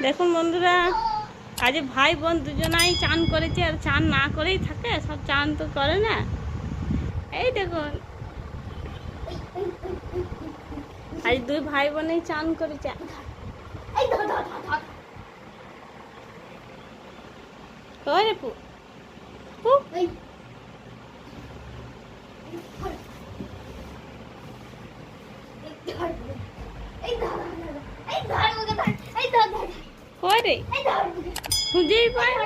দেখুন বন্ধুরা, আজ ভাই বোন দুজনাই চান করেছে, আর চান না করেই থাকে, সব চান তো করে না। এই দেখুন, আজ দুই ভাই বোনেই চান করেছে। ওরে পু পু করে খুঁজেই পায় না।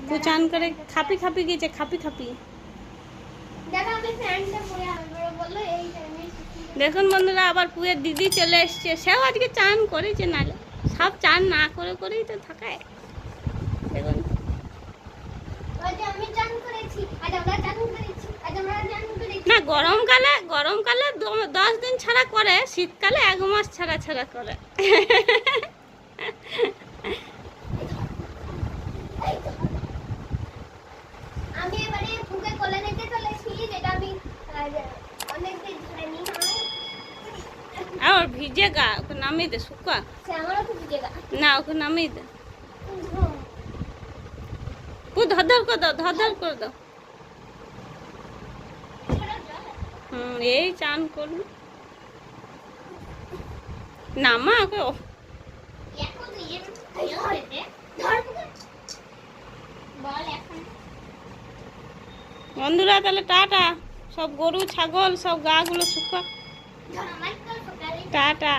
তো চান করে খাপি খাপি গেছে, খাপি খাপি। দেখুন বন্ধুরা, আবার পুয়ের দিদি চলে এসছে, সেও আজকে চান করেছে, নালে সব চান না করে করেই তো থাকায়। দেখুন না, গরমকালে 10 দিন ছাড়া করে, শীতকালে 1 মাস ছাড়া ছাড়া করে। আমি এবারে ফুকে কোলে নিতে চলেছি, যেটা আমি অনেকদিন ধরে নি। আর ভিজেগা, ওকে নামিয়ে দে, শুকা আমারও তো ভিজেগা না, ওকে নামিয়ে দে। ধর করে দাও, ধর করে দাও। এই চান করবি না মা, ওকে বন্ধুরা তাহলে টাটা। সব গরু ছাগল সব গা গুলো শুকা, টাটা।